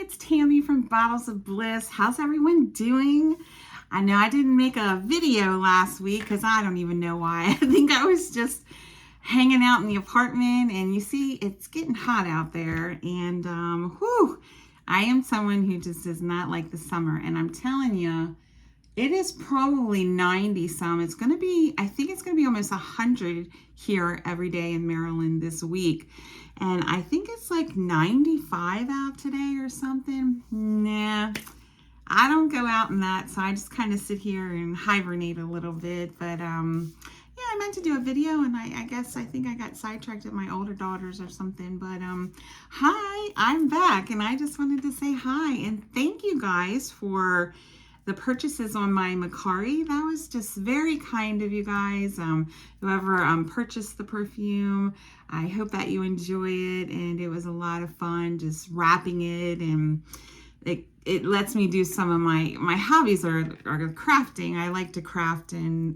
it's Tammy from Bottles of Bliss. How's everyone doing? I know I didn't make a video last week because I don't even know why. I think I was just hanging out in the apartment, and you see it's getting hot out there, and I am someone who just does not like the summer, and I'm telling you, it is probably 90 some. It's going to be, I think it's going to be almost 100 here every day in Maryland this week. And I think it's like 95 out today or something. Nah, I don't go out in that. So I just kind of sit here and hibernate a little bit. But yeah, I meant to do a video, and I think I got sidetracked at my older daughters or something. But hi, I'm back, and I just wanted to say hi and thank you guys for the purchases on my Macari. That was just very kind of you guys. Whoever purchased the perfume, I hope that you enjoy it, and it was a lot of fun just wrapping it, and it lets me do some of my hobbies are crafting. I like to craft, and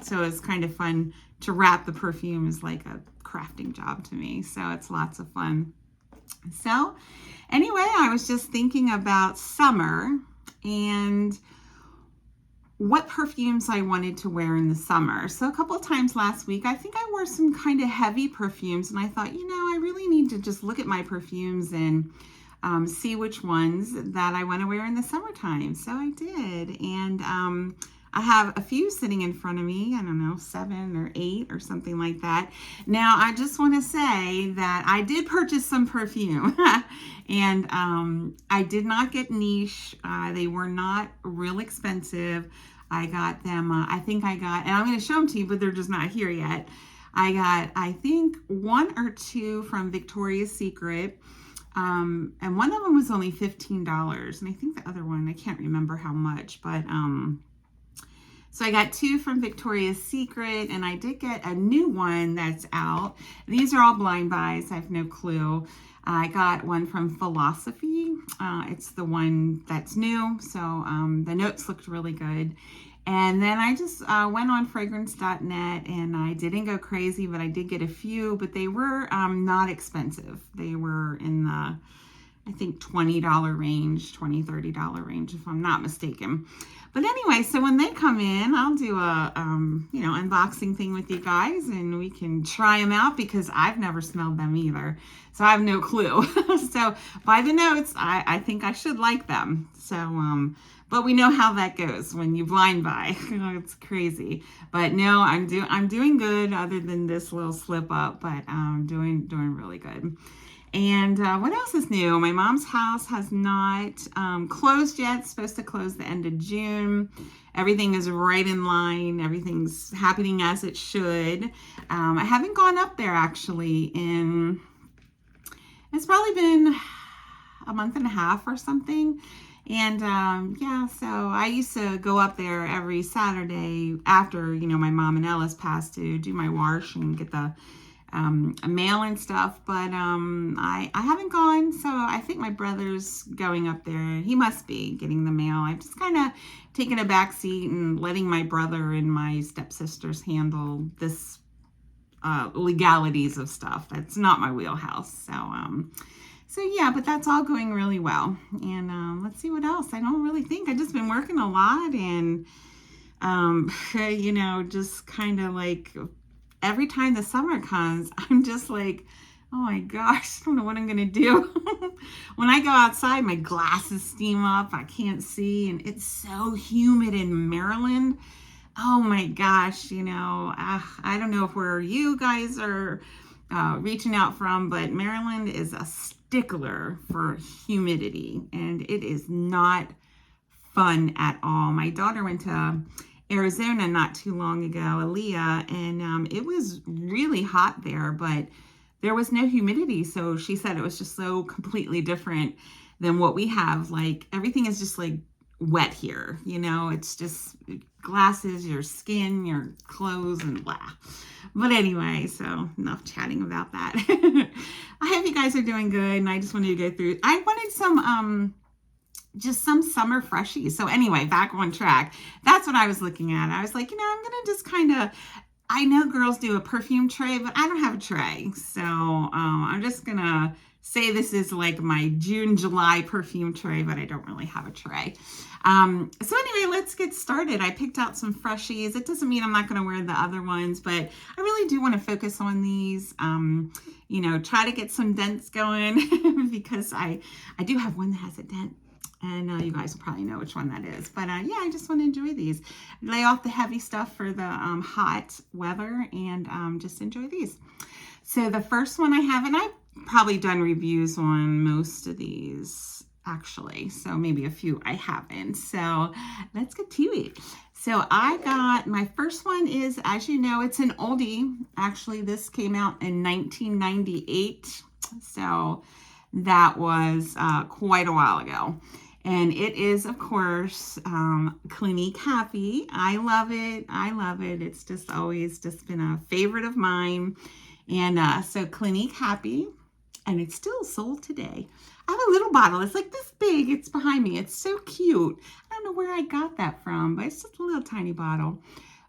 so it's kind of fun to wrap the perfume is like a crafting job to me, so it's lots of fun. So anyway, I was just thinking about summer and what perfumes I wanted to wear in the summer. So a couple of times last week, I think I wore some kind of heavy perfumes, and I thought, you know, I really need to just look at my perfumes and see which ones that I want to wear in the summertime. So I did, and I have a few sitting in front of me. I don't know, 7 or 8 or something like that. Now, I just want to say that I did purchase some perfume, and I did not get niche. They were not real expensive. I got them, I think I got, and I'm going to show them to you, but they're just not here yet. I got, I think, 1 or 2 from Victoria's Secret. And one of them was only $15. And I think the other one, I can't remember how much, but so I got 2 from Victoria's Secret, and I did get a new one that's out. These are all blind buys. I have no clue. I got one from Philosophy. It's the one that's new. So the notes looked really good. And then I just went on fragrance.net, and I didn't go crazy, but I did get a few, but they were not expensive. They were in the, I think, $20 range, $20, $30 range, if I'm not mistaken. But anyway, so when they come in, I'll do a, unboxing thing with you guys, and we can try them out because I've never smelled them either. So I have no clue. So by the notes, I think I should like them. So, but we know how that goes when you blind buy. It's crazy. But no, I'm doing good other than this little slip up, but I'm doing really good. And what else is new? My mom's house has not closed yet. It's supposed to close the end of June. Everything is right in line. Everything's happening as it should. I haven't gone up there actually it's probably been a month and a half or something. And yeah, so I used to go up there every Saturday after, my mom and Ellis passed to do my wash and get the mail and stuff, but I haven't gone, so I think my brother's going up there. He must be getting the mail. I've just kind of taken a back seat and letting my brother and my stepsisters handle this legalities of stuff. That's not my wheelhouse. So yeah, but that's all going really well. And let's see what else. I don't really think. I've just been working a lot, and just kind of like every time the summer comes, I'm just like, oh my gosh, I don't know what I'm going to do. When I go outside, my glasses steam up. I can't see, and it's so humid in Maryland. Oh my gosh, I don't know where you guys are reaching out from, but Maryland is a stickler for humidity, and it is not fun at all. My daughter went to Arizona not too long ago, Aaliyah, and it was really hot there, but there was no humidity. So she said it was just so completely different than what we have. Like everything is just like wet here, it's just glasses, your skin, your clothes, and blah. But anyway, so enough chatting about that. I hope you guys are doing good, and I just wanted to go through. I wanted some summer Freshies. So anyway, back on track. That's what I was looking at. I was like, I'm going to just kind of, I know girls do a perfume tray, but I don't have a tray. So I'm just going to say this is like my June, July perfume tray, but I don't really have a tray. So anyway, let's get started. I picked out some Freshies. It doesn't mean I'm not going to wear the other ones, but I really do want to focus on these, you know, try to get some dents going because I do have one that has a dent. And you guys will probably know which one that is. But yeah, I just want to enjoy these. Lay off the heavy stuff for the hot weather and just enjoy these. So the first one I have, and I've probably done reviews on most of these actually. So maybe a few I haven't. So let's get to it. So I got, my first one is, as you know, it's an oldie. Actually, this came out in 1998. So that was quite a while ago. And it is, of course, Clinique Happy. I love it. I love it. It's just always just been a favorite of mine. And so Clinique Happy, and it's still sold today. I have a little bottle. It's like this big. It's behind me. It's so cute. I don't know where I got that from, but it's just a little tiny bottle.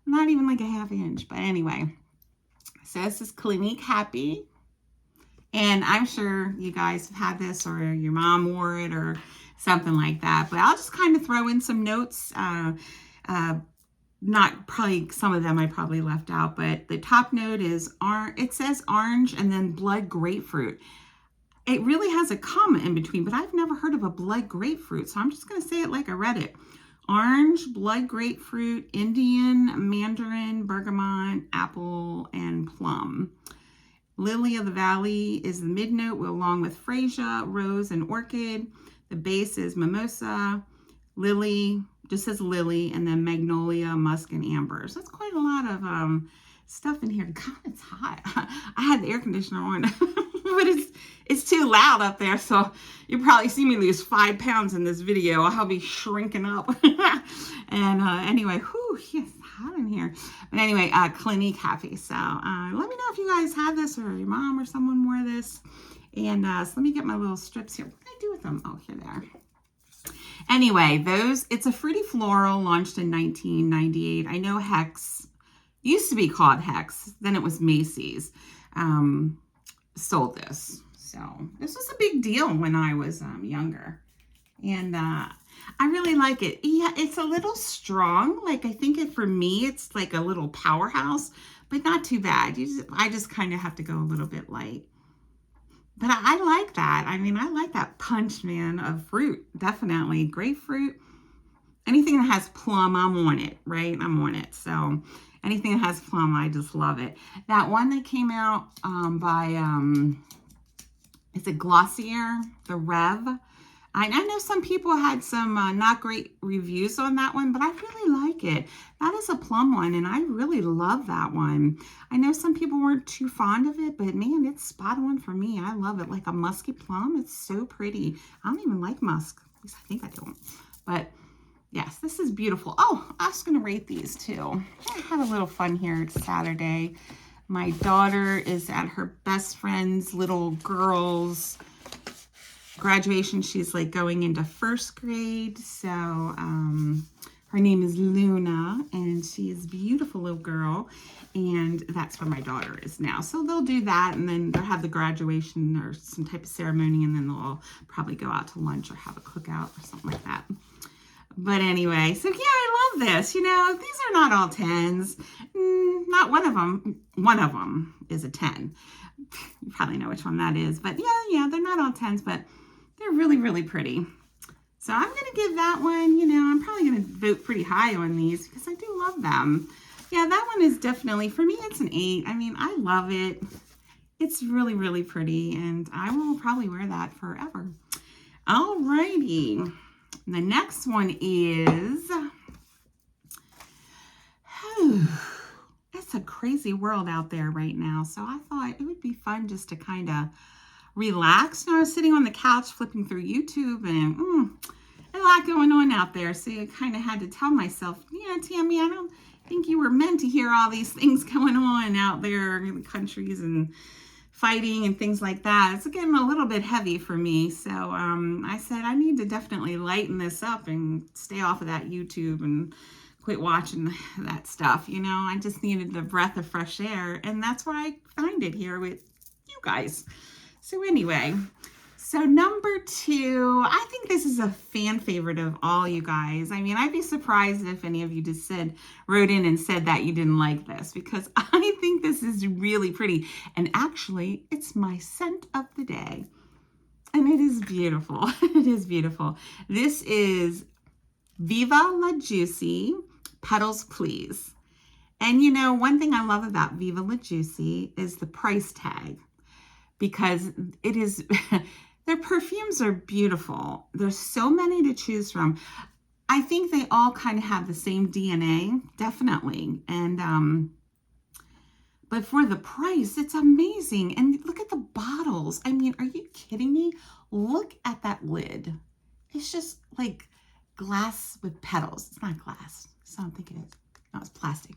Not even like a ½ inch. But anyway, so this is Clinique Happy. And I'm sure you guys have had this, or your mom wore it, or something like that. But I'll just kind of throw in some notes. Not probably, some of them I probably left out, but the top note is, it says orange and then blood grapefruit. It really has a comma in between, but I've never heard of a blood grapefruit. So I'm just going to say it like I read it. Orange, blood grapefruit, Indian, mandarin, bergamot, apple, and plum. Lily of the Valley is the mid note, along with freesia, rose, and orchid. The base is mimosa, lily, just says lily, and then magnolia, musk, and amber. So that's quite a lot of stuff in here. God, it's hot. I had the air conditioner on, but it's too loud up there. So you probably see me lose 5 pounds in this video. I'll be shrinking up. And anyway, whew, it's hot in here. But anyway, Clinique Happy. So let me know if you guys have this, or your mom or someone wore this. And so let me get my little strips here. What did I do with them? Oh, here they are. Anyway, it's a fruity floral, launched in 1998. I know Hex, used to be called Hex, then it was Macy's, sold this. So this was a big deal when I was younger. And I really like it. Yeah, it's a little strong. Like, I think for me, it's like a little powerhouse, but not too bad. I just kind of have to go a little bit light. But I like that. I mean, I like that punch, man, of fruit. Definitely. Grapefruit. Anything that has plum, I'm on it, right? I'm on it. So anything that has plum, I just love it. That one that came out by, is it Glossier? The Rev. I know some people had some not great reviews on that one, but I really like it. That is a plum one, and I really love that one. I know some people weren't too fond of it, but man, it's spot on for me. I love it. Like a musky plum. It's so pretty. I don't even like musk. At least I think I don't. But yes, this is beautiful. Oh, I was going to rate these too. I had a little fun here. It's Saturday. My daughter is at her best friend's little girl's graduation. She's like going into 1st grade. So her name is Luna, and she is a beautiful little girl, and that's where my daughter is now. So they'll do that, and then they'll have the graduation or some type of ceremony, and then they'll all probably go out to lunch or have a cookout or something like that. But anyway, so yeah, I love this. You know, these are not all 10s. Not one of them. One of them is a 10. You probably know which one that is. But yeah, they're not all 10s, but they're really, really pretty. So I'm going to give that one, you know, I'm probably going to vote pretty high on these because I do love them. Yeah, that one is definitely, for me, it's an 8. I mean, I love it. It's really, really pretty, and I will probably wear that forever. Alrighty. The next one is, it's a crazy world out there right now. So I thought it would be fun just to kind of relax. I was sitting on the couch flipping through YouTube, and a lot going on out there. So I kind of had to tell myself, yeah, Tammy, I don't think you were meant to hear all these things going on out there in the countries and fighting and things like that. It's getting a little bit heavy for me. So I said I need to definitely lighten this up and stay off of that YouTube and quit watching that stuff. You know, I just needed a breath of fresh air, and that's where I find it here with you guys. So anyway, so number 2, I think this is a fan favorite of all you guys. I mean, I'd be surprised if any of you just wrote in and said that you didn't like this, because I think this is really pretty. And actually, it's my scent of the day. And it is beautiful. It is beautiful. This is Viva La Juicy Petals Please. And you know, one thing I love about Viva La Juicy is the price tag, because it is... Their perfumes are beautiful. There's so many to choose from. I think they all kind of have the same DNA, definitely. And but for the price, it's amazing. And look at the bottles. I mean, are you kidding me? Look at that lid. It's just like glass with petals. It's not glass. So I don't think it is. No, it's plastic.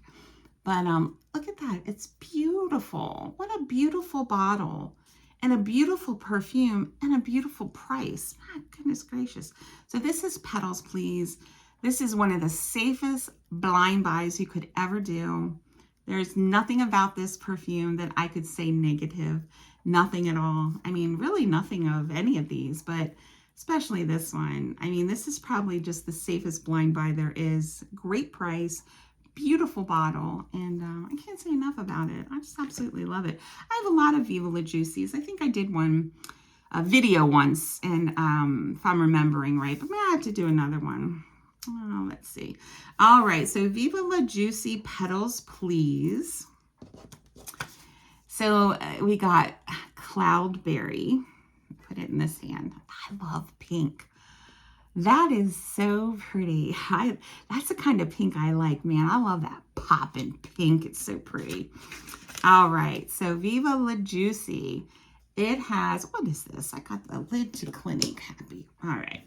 But look at that. It's beautiful. What a beautiful bottle. And a beautiful perfume and a beautiful price. My goodness gracious. So this is Petals Please. This is one of the safest blind buys you could ever do. There's nothing about this perfume that I could say negative. Nothing at all. I mean, really nothing of any of these, but especially this one. I mean, this is probably just the safest blind buy there is. Great price. Beautiful bottle, and I can't say enough about it. I just absolutely love it. I have a lot of Viva La Juicies. I think I did a video once, and if I'm remembering right, but I have to do another one. Oh, let's see. All right, so Viva La Juicy Petals Please. So we got Cloudberry. Put it in this hand. I love pink. That is so pretty. That's the kind of pink I like, man. I love that poppin' pink. It's so pretty. All right, so Viva La Juicy. It has, what is this? I got the lid to Clinique happy. All right.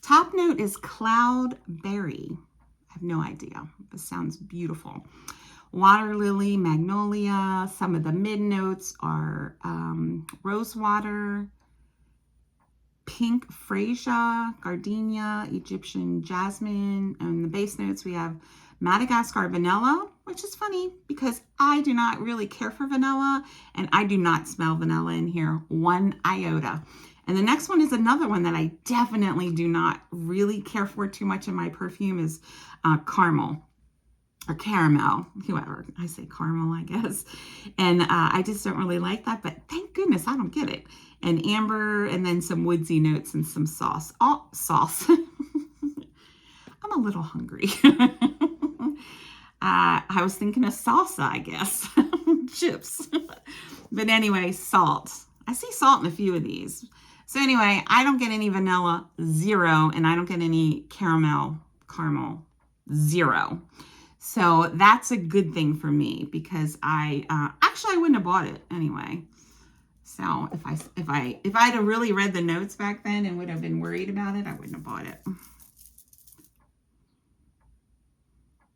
Top note is Cloudberry. I have no idea. This sounds beautiful. Water lily, magnolia. Some of the mid notes are rosewater, pink freesia, gardenia, Egyptian jasmine, and the base notes we have Madagascar vanilla, which is funny because I do not really care for vanilla, and I do not smell vanilla in here one iota. And the next one is another one that I definitely do not really care for too much in my perfume is caramel or caramel, whoever. I say caramel, I guess. And I just don't really like that, but thank goodness I don't get it. And amber, and then some woodsy notes and some sauce. Oh, sauce. I'm a little hungry. I was thinking of salsa, I guess. Chips. But anyway, salt. I see salt in a few of these. So anyway, I don't get any vanilla, 0. And I don't get any caramel, 0. So that's a good thing for me because actually I wouldn't have bought it anyway. So if I'd have really read the notes back then and would have been worried about it, I wouldn't have bought it.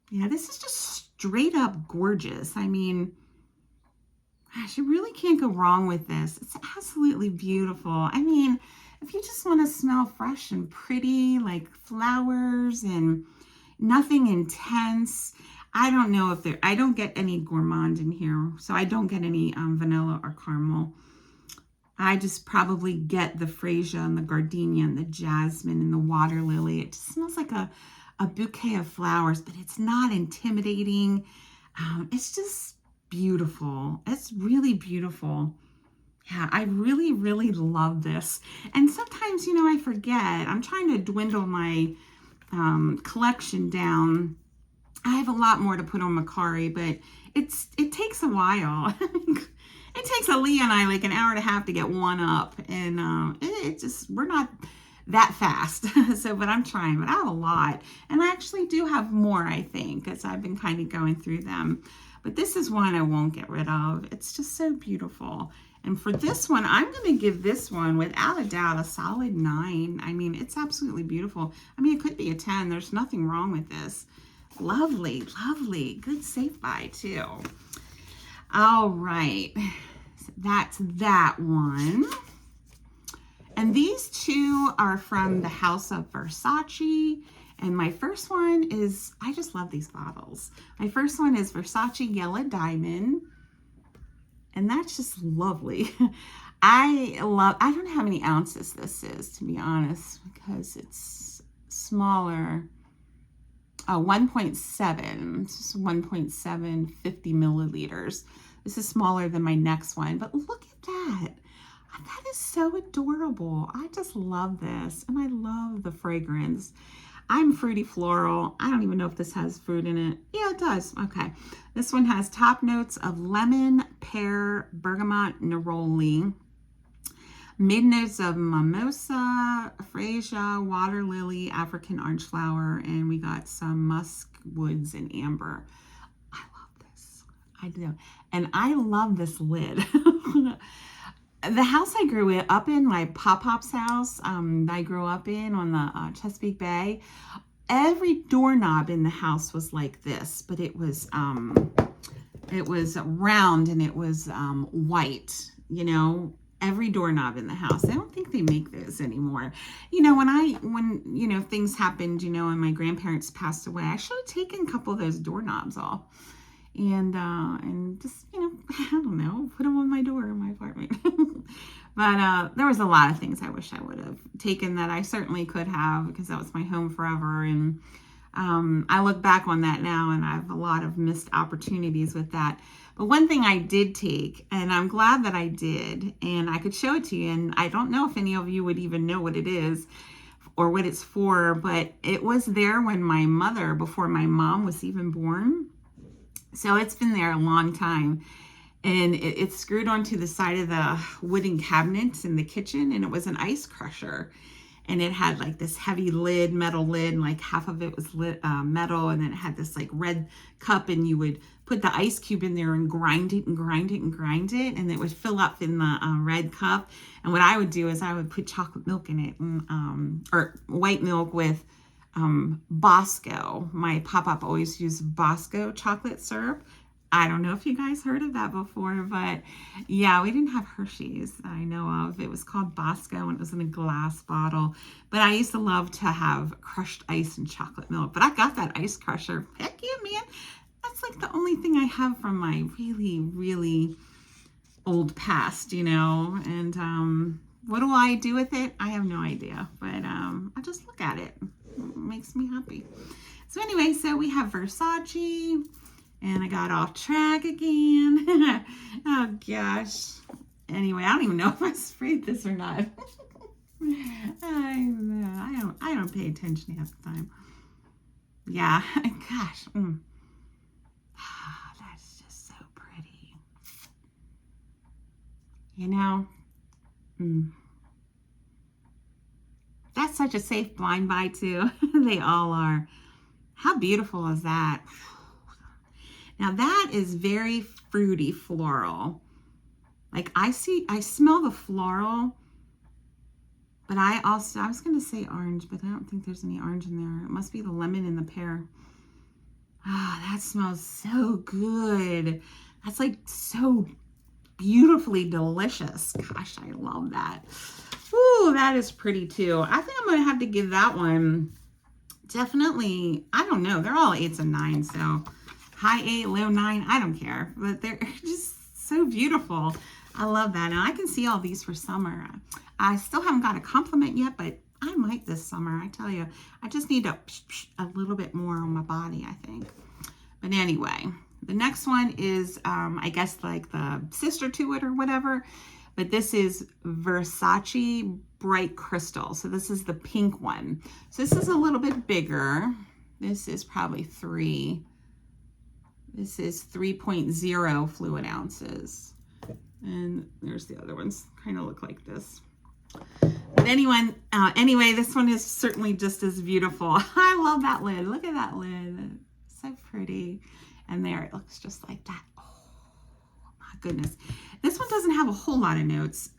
Yeah, this is just straight up gorgeous. I mean, gosh, you really can't go wrong with this. It's absolutely beautiful. I mean, if you just want to smell fresh and pretty, like flowers and nothing intense. I don't know if I don't get any gourmand in here, so I don't get any vanilla or caramel. I just probably get the freesia and the gardenia and the jasmine and the water lily. It just smells like a bouquet of flowers, but it's not intimidating. It's just beautiful. It's really beautiful. Yeah, I really, really love this. And sometimes, you know, I forget. I'm trying to dwindle my collection down. I have a lot more to put on Macari, but it takes a while. It takes Aaliyah and I like an hour and a half to get one up, and we're not that fast. So, but I'm trying. But I have a lot, and I actually do have more, I think, as I've been kind of going through them. But this is one I won't get rid of. It's just so beautiful. And for this one, I'm going to give this one, without a doubt, a solid 9. I mean, it's absolutely beautiful. I mean, it could be a 10. There's nothing wrong with this. Lovely, lovely. Good safe buy, too. All right. That's that one. And these two are from the House of Versace. And my first one is, I just love these bottles. My first one is Versace Yellow Diamond. And that's just lovely. I don't know how many ounces this is, to be honest, because it's smaller. 1.7, this is 1.7, 50 milliliters. This is smaller than my next one, but look at that. That is so adorable. I just love this, and I love the fragrance. I'm fruity floral. I don't even know if this has fruit in it. Yeah, it does. Okay. This one has top notes of lemon, pear, bergamot, neroli. Mid notes of mimosa, freesia, water lily, African orange flower, and we got some musk woods and amber. I love this. I do. And I love this lid. The house I grew up in, my Pop-Pop's house, I grew up in on the Chesapeake Bay, every doorknob in the house was like this, but it was round and it was white, you know, every doorknob in the house. I don't think they make those anymore. You know, when you know, things happened, you know, and my grandparents passed away, I should have taken a couple of those doorknobs off. And just, you know, I don't know, put them on my door in my apartment. But there was a lot of things I wish I would have taken that I certainly could have, because that was my home forever. And I look back on that now and I have a lot of missed opportunities with that. But one thing I did take, and I'm glad that I did, and I could show it to you, and I don't know if any of you would even know what it is or what it's for, but it was there when my mother, before my mom was even born. So it's been there a long time, and it's screwed onto the side of the wooden cabinets in the kitchen, and it was an ice crusher, and it had like this heavy lid, metal lid, and like half of it was metal, and then it had this like red cup, and you would put the ice cube in there and grind it and grind it and grind it, and it would fill up in the red cup. And what I would do is I would put chocolate milk in it, and, or white milk with Bosco. My Pop-Pop always used Bosco chocolate syrup. I don't know if you guys heard of that before, but yeah, we didn't have Hershey's that I know of. It was called Bosco, and it was in a glass bottle. But I used to love to have crushed ice and chocolate milk. But I got that ice crusher. Heck yeah, man. That's like the only thing I have from my really, really old past, you know. And what do I do with it? I have no idea. But I just look at it. It makes me happy. So anyway, so we have Versace, and I got off track again. Oh gosh. Anyway, I don't even know if I sprayed this or not. I don't pay attention half the time. Yeah, gosh. That's just so pretty. You know, that's such a safe blind buy too. They all are. How beautiful is that? Now that is very fruity floral. Like I smell the floral, but I was going to say orange, but I don't think there's any orange in there. It must be the lemon and the pear. Ah, that smells so good. That's like so beautifully delicious. Gosh, I love that. Ooh, that is pretty too. I think I'm going to have to give that one definitely, I don't know. They're all 8s and 9s, so high 8, low 9, I don't care. But they're just so beautiful. I love that. And I can see all these for summer. I still haven't got a compliment yet, but I might this summer. I tell you, I just need a little bit more on my body, I think. But anyway, the next one is, I guess, like the sister to it or whatever. But this is Versace Bright Crystal. So this is the pink one. So this is a little bit bigger. This is probably 3. This is 3.0 fluid ounces. And there's the other ones, kind of look like this. But anyway, this one is certainly just as beautiful. I love that lid. Look at that lid. So pretty. And there it looks just like that. Oh my goodness. This one doesn't have a whole lot of notes.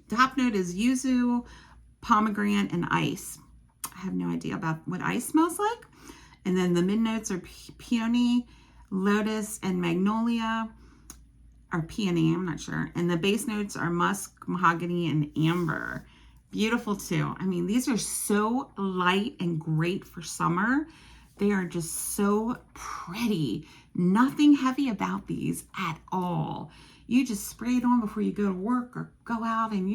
Top note is yuzu, pomegranate, and ice. I have no idea about what ice smells like. And then the mid notes are peony, lotus, and magnolia. Or peony, I'm not sure. And the base notes are musk, mahogany, and amber. Beautiful too. I mean, these are so light and great for summer. They are just so pretty. Nothing heavy about these at all. you just spray it on before you go to work or go out, and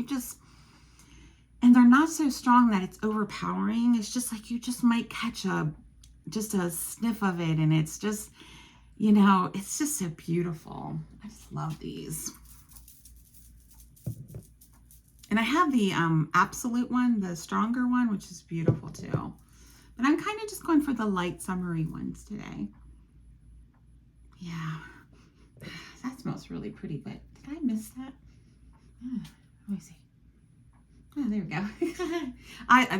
and they're not so strong that it's overpowering. It's just like you just might catch just a sniff of it, and it's just, you know, it's just so beautiful. I just love these. And I have the Absolute one, the stronger one, which is beautiful too. But I'm kind of just going for the light summery ones today. Yeah, that smells really pretty, but did I miss that? Let me see. Oh, there we go.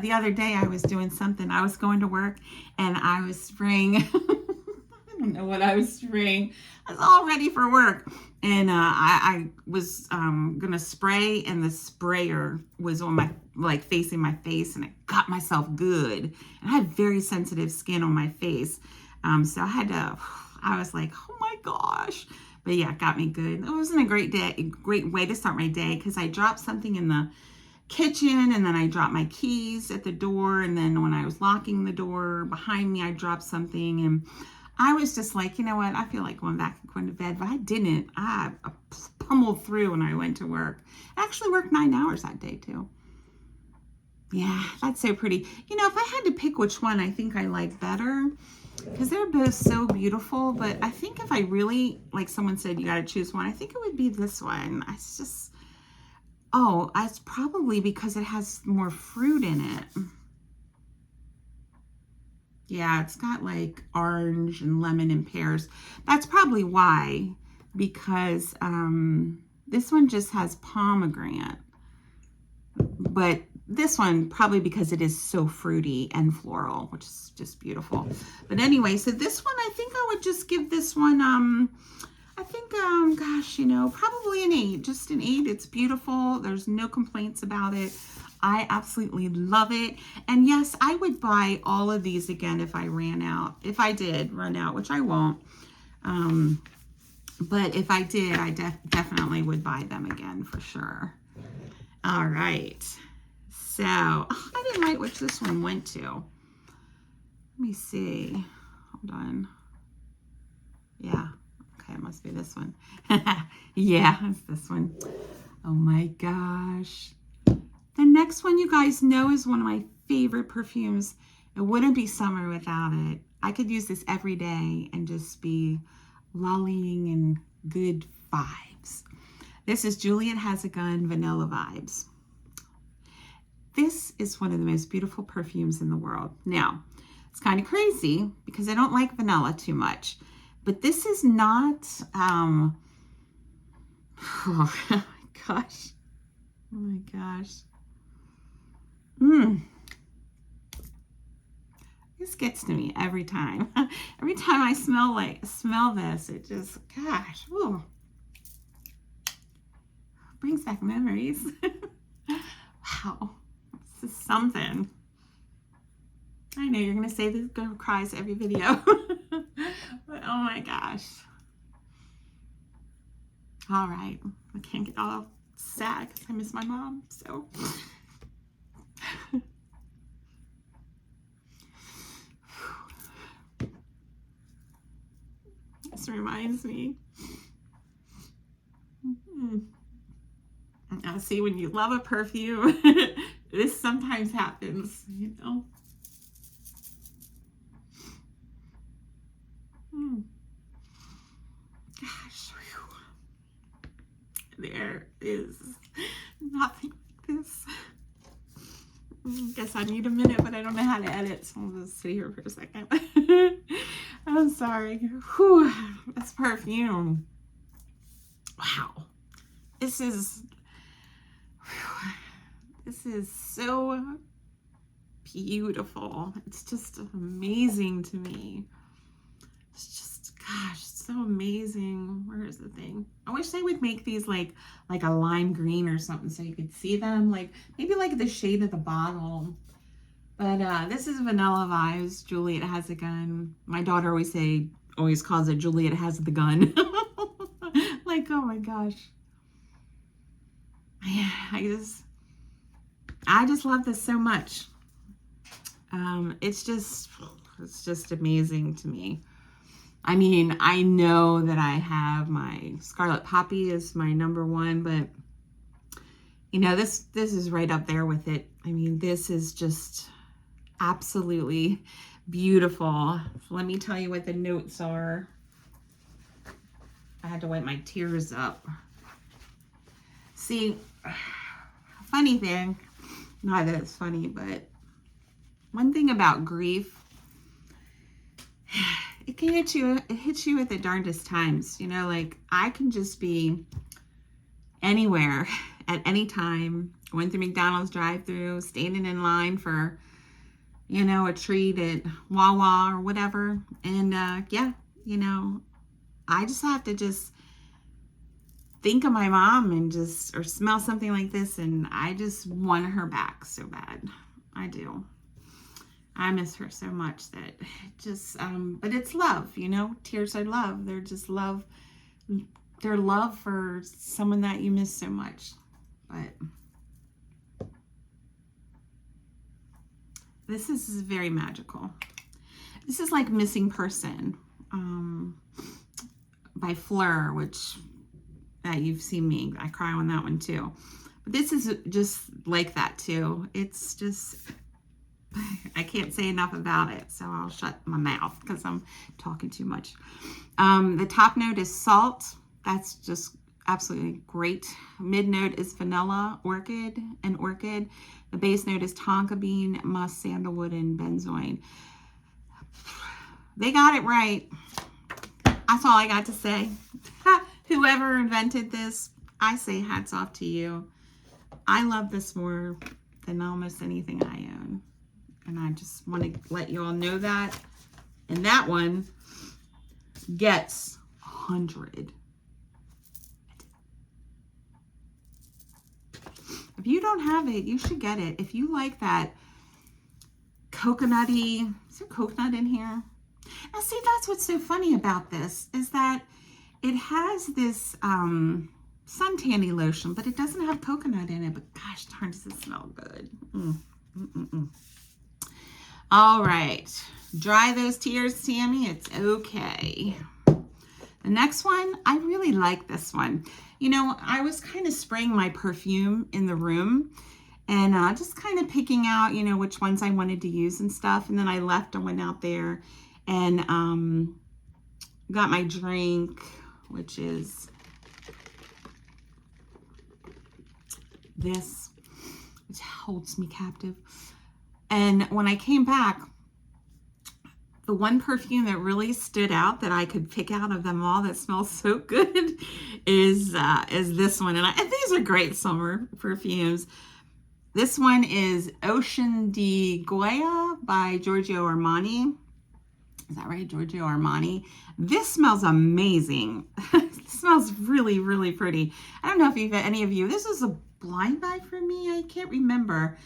The other day I was doing something. I was going to work and I was spraying. I don't know what I was spraying. I was all ready for work. And I was going to spray, and the sprayer was on my, like, facing my face, and it got myself good. And I had very sensitive skin on my face. So I was like, oh my gosh. But yeah, it got me good. It wasn't a great way to start my day, because I dropped something in the kitchen, and then I dropped my keys at the door, and then when I was locking the door behind me, I dropped something, and I was just like, you know what, I feel like going back and going to bed, but I didn't. I pummeled through when I went to work. I actually worked 9 hours that day too. Yeah, that's so pretty. You know, if I had to pick which one I think I like better, because they're both so beautiful, but I think if I really, like someone said, you got to choose one, I think it would be this one. It's just, oh, it's probably because it has more fruit in it. Yeah, it's got like orange and lemon and pears. That's probably why, because this one just has pomegranate. But this one, probably because it is so fruity and floral, which is just beautiful. But anyway, so this one, I think I would just give this one, I think, gosh, you know, probably an 8. Just an 8. It's beautiful. There's no complaints about it. I absolutely love it. And yes, I would buy all of these again if I ran out. If I did run out, which I won't. But if I did, I definitely would buy them again for sure. All right. So, I didn't write which this one went to. Let me see. Hold on. Yeah. Okay, it must be this one. Yeah, it's this one. Oh my gosh. The next one, you guys know, is one of my favorite perfumes. It wouldn't be summer without it. I could use this every day and just be lulling in good vibes. This is Juliet Has a Gun Vanilla Vibes. This is one of the most beautiful perfumes in the world. Now, it's kind of crazy because I don't like vanilla too much, but this is not, oh my gosh. Oh my gosh. This gets to me every time. Every time I smell this, it just, gosh, whew, brings back memories. Wow, this is something. I know you're gonna say this girl cries every video, but oh my gosh. All right, I can't get all sad because I miss my mom, so. This reminds me. I see, when you love a perfume, this sometimes happens, you know. Gosh, there is nothing like this. I guess I need a minute, but I don't know how to edit, so I'll just sit here for a second. I'm sorry. Whew, this perfume. Wow. This is so beautiful. It's just amazing to me. It's just, gosh, it's so amazing. Where is the thing? I wish they would make these like a lime green or something so you could see them, like maybe like the shade of the bottle. But this is Vanilla Vibes. Juliet Has a Gun. My daughter always calls it Juliet Has the Gun. Like, oh my gosh. Yeah, I just love this so much. It's just amazing to me. I mean, I know that I have my Scarlet Poppy is my number one, but you know, this is right up there with it. I mean, this is just absolutely beautiful. Let me tell you what the notes are. I had to wipe my tears up. See, funny thing, not that it's funny, but one thing about grief, it can hit you, it hits you at the darndest times. You know, like I can just be anywhere at any time, going through McDonald's drive-thru, standing in line for, you know, a treat at Wawa or whatever. And yeah, you know, I just have to just think of my mom and just, or smell something like this, and I just want her back so bad. I do. I miss her so much that it just, but it's love, you know, tears are love. They're just love. They're love for someone that you miss so much. But this is very magical. This is like Missing Person by Fleur, which that you've seen me. I cry on that one too. But this is just like that too. It's just, I can't say enough about it, so I'll shut my mouth because I'm talking too much. The top note is salt. That's just absolutely great. Mid note is vanilla, orchid, and orchid. The base note is tonka bean, musk, sandalwood, and benzoin. They got it right. That's all I got to say. Whoever invented this, I say hats off to you. I love this more than almost anything I own. And I just want to let you all know that. And that one gets 100. If you don't have it, you should get it. If you like that coconutty, is there coconut in here? Now see, that's what's so funny about this, is that it has this suntanny lotion, but it doesn't have coconut in it. But gosh darn, does it smell good. All right, dry those tears, Tammy. It's okay. The next one, I really like this one. You know, I was kind of spraying my perfume in the room and just kind of picking out, you know, which ones I wanted to use and stuff. And then I left and went out there and got my drink, which is this, which holds me captive. And when I came back, the one perfume that really stood out that I could pick out of them all that smells so good is this one. And these are great summer perfumes. This one is Ocean di Goya by Giorgio Armani. Is that right? Giorgio Armani. This smells amazing. It smells really, really pretty. I don't know if any of you, this is a blind buy for me. I can't remember.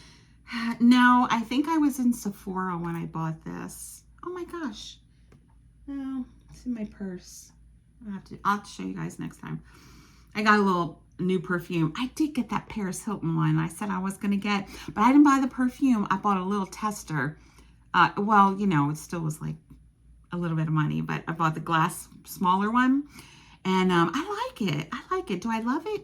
No, I think I was in Sephora when I bought this. Oh my gosh. No, it's in my purse. I'll have to show you guys next time. I got a little new perfume. I did get that Paris Hilton one I said I was going to get, but I didn't buy the perfume. I bought a little tester. Well, you know, it still was like a little bit of money, but I bought the glass smaller one, and I like it. I like it. Do I love it?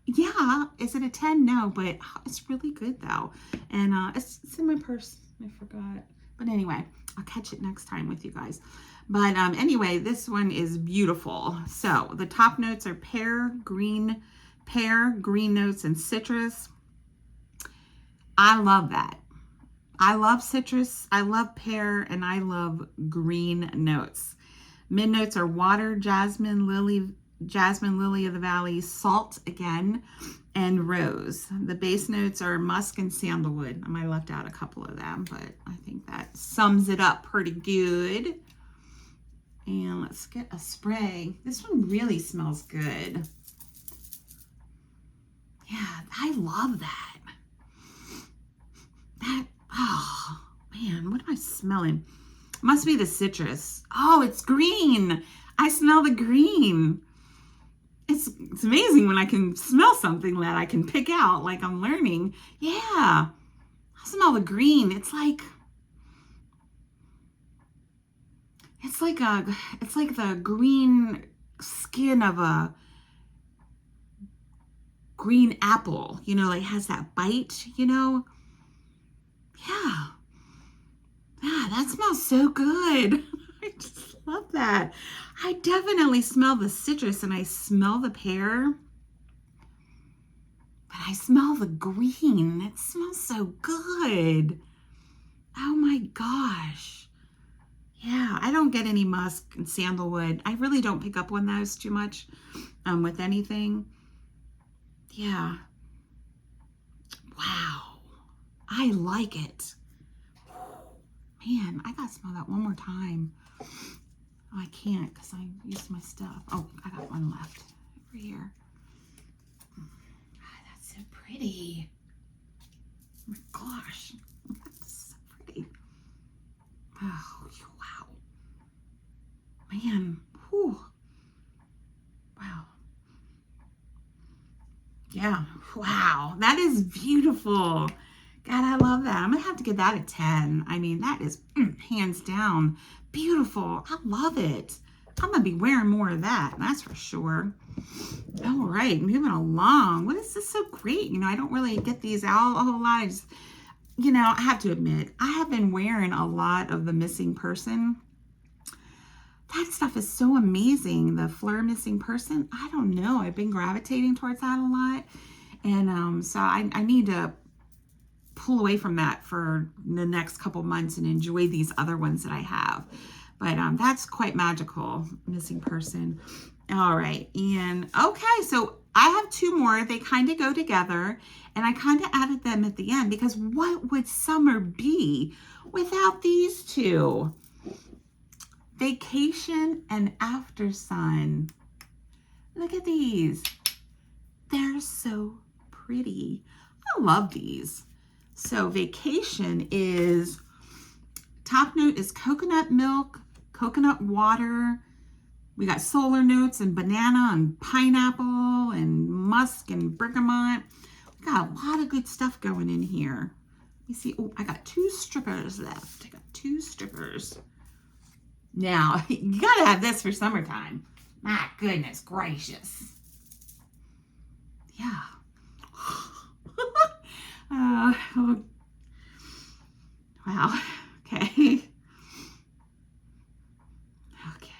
Yeah. Is it a 10? No, but it's really good though. And it's in my purse. I forgot. But anyway, I'll catch it next time with you guys. But anyway, this one is beautiful. So the top notes are pear, green notes, and citrus. I love that. I love citrus, I love pear, and I love green notes. Mid notes are water, jasmine, lily of the valley, salt again, and rose. The base notes are musk and sandalwood. I might have left out a couple of them, but I think that sums it up pretty good. And let's get a spray. This one really smells good. Yeah, I love that. Oh man, what am I smelling? Must be the citrus. Oh, it's green. I smell the green. It's amazing when I can smell something that I can pick out, like I'm learning. Yeah, I smell the green. It's like, it's like the green skin of a green apple, you know, like has that bite, you know? Yeah. Yeah, that smells so good. I just love that. I definitely smell the citrus and I smell the pear, but I smell the green. It smells so good. Oh my gosh. Yeah, I don't get any musk and sandalwood. I really don't pick up on those too much with anything. Yeah. Wow. I like it. Man, I gotta smell that one more time. Oh, I can't because I used my stuff. Oh, I got one left over here. Ah, that's so pretty. Oh my gosh. That's so pretty. Oh, wow. Man. Whew. Wow. Yeah. Wow. That is beautiful. God, I love that. I'm going to have to give that a 10. I mean, that is hands down beautiful. I love it. I'm going to be wearing more of that. That's for sure. All right. Moving along. What is this so great? You know, I don't really get these out a whole lot. You know, I have to admit, I have been wearing a lot of the Missing Person. That stuff is so amazing. The Fleur Missing Person. I don't know. I've been gravitating towards that a lot. And so I need to pull away from that for the next couple months and enjoy these other ones that I have. But that's quite magical. Missing Person. All right. And okay, so I have two more. They kind of go together. And I kind of added them at the end because what would summer be without these two? Vacation and After Sun. Look at these. They're so pretty. I love these. So Vacation is, top note is coconut milk, coconut water. We got solar notes and banana and pineapple and musk and bergamot. We got a lot of good stuff going in here. Let me see. Oh, I got 2 strippers left. I got 2 strippers. Now, you gotta have this for summertime. My goodness gracious. Yeah. Oh, wow. Okay. Okay.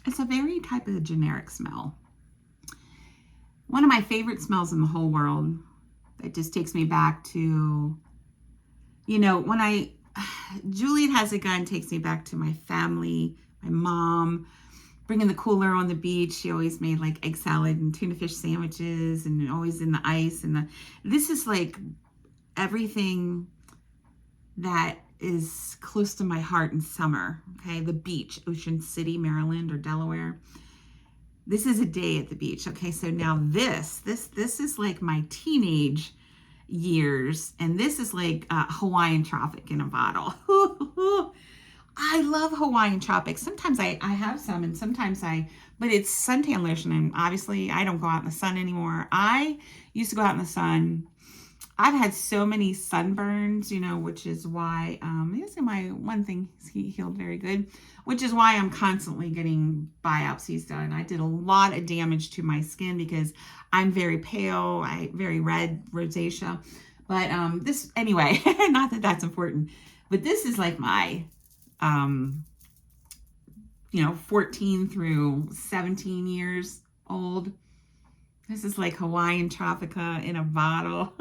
It's a very type of generic smell. One of my favorite smells in the whole world. It just takes me back to, you know, when Juliet Has a Gun takes me back to my family, my mom, bringing the cooler on the beach. She always made like egg salad and tuna fish sandwiches and always in the ice. And this is like everything that is close to my heart in summer. Okay. The beach, Ocean City, Maryland or Delaware. This is a day at the beach. Okay. So now this is like my teenage years. And this is like Hawaiian Tropic in a bottle. I love Hawaiian Tropic. Sometimes I have some and sometimes but it's suntan lotion. And obviously I don't go out in the sun anymore. I used to go out in the sun. I've had so many sunburns, you know, which is why, this is my one thing he healed very good, which is why I'm constantly getting biopsies done. I did a lot of damage to my skin because I'm very pale, very red, rosacea. But this, anyway, not that that's important, but this is like my, you know, 14 through 17 years old. This is like Hawaiian Tropica in a bottle.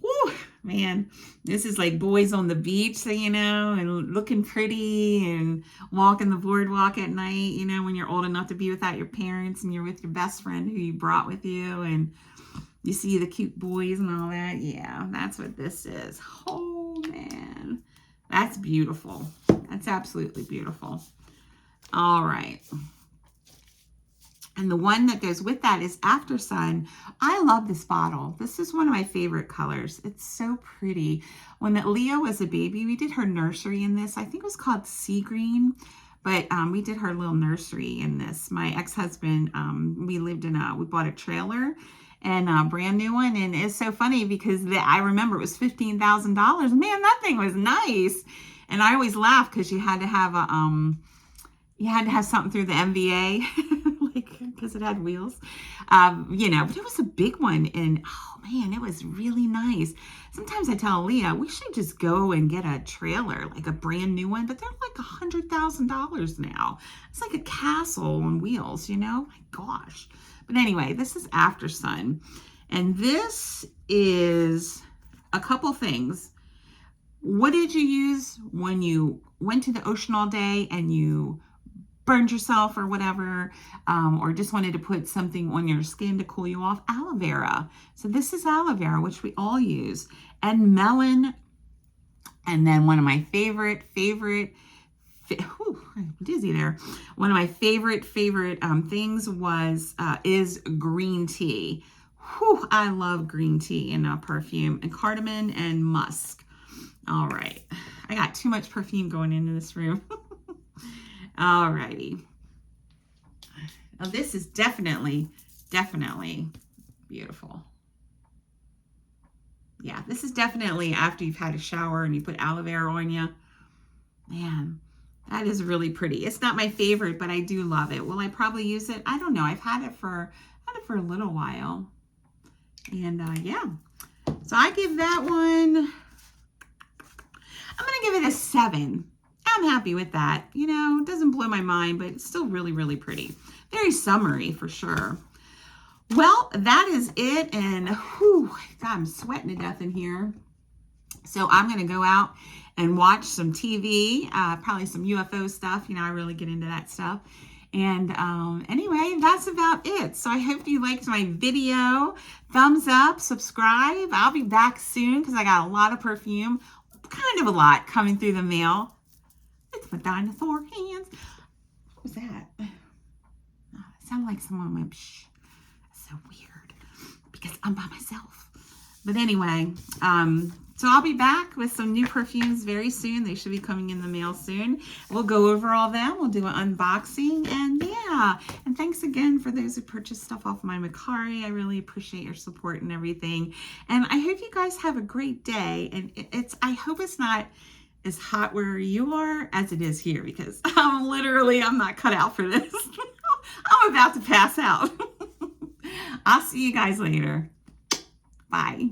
Woo, man, this is like boys on the beach, you know, and looking pretty and walking the boardwalk at night, you know, when you're old enough to be without your parents and you're with your best friend who you brought with you and you see the cute boys and all that. Yeah, that's what this is. Oh, man, that's beautiful. That's absolutely beautiful. All right. And the one that goes with that is After Sun. I love this bottle. This is one of my favorite colors. It's so pretty. When Leo was a baby, we did her nursery in this. I think it was called Sea Green, but we did her little nursery in this. My ex-husband, we bought a trailer and a brand new one. And it's so funny because I remember it was $15,000. Man, that thing was nice. And I always laugh because you had to have something through the MVA, like, because it had wheels, you know, but it was a big one. And oh man, it was really nice. Sometimes I tell Leah, we should just go and get a trailer, like a brand new one, but they're like $100,000 now. It's like a castle on wheels, you know, my gosh. But anyway, this is After Sun. And this is a couple things. What did you use when you went to the ocean all day and you burned yourself or whatever, or just wanted to put something on your skin to cool you off? Aloe vera. So this is aloe vera, which we all use, and melon. And then one of my favorite, I'm dizzy there. One of my favorite things is green tea. Whew, I love green tea in a perfume, and cardamom and musk. All right, I got too much perfume going into this room. All righty. Now this is definitely beautiful. Yeah, this is definitely after you've had a shower and you put aloe vera on you. Man, that is really pretty. It's not my favorite, but I do love it. Will I probably use it? I don't know. I've had it for a little while. And yeah. So I give that one, I'm going to give it a 7. I'm happy with that. You know, it doesn't blow my mind, but it's still really, really pretty. Very summery for sure. Well, that is it. And whew, God, I'm sweating to death in here. So I'm going to go out and watch some TV, probably some UFO stuff. You know, I really get into that stuff. And anyway, that's about it. So I hope you liked my video. Thumbs up, subscribe. I'll be back soon because I got a lot of perfume, kind of a lot coming through the mail. It's my dinosaur hands. What was that? Oh, it sounded like someone went, psh. So weird because I'm by myself. But anyway, so I'll be back with some new perfumes very soon. They should be coming in the mail soon. We'll go over all them. We'll do an unboxing. And yeah, and thanks again for those who purchased stuff off my Mercari. I really appreciate your support and everything. And I hope you guys have a great day. And I hope it's not as hot where you are as it is here, because I'm not cut out for this. I'm about to pass out. I'll see you guys later. Bye.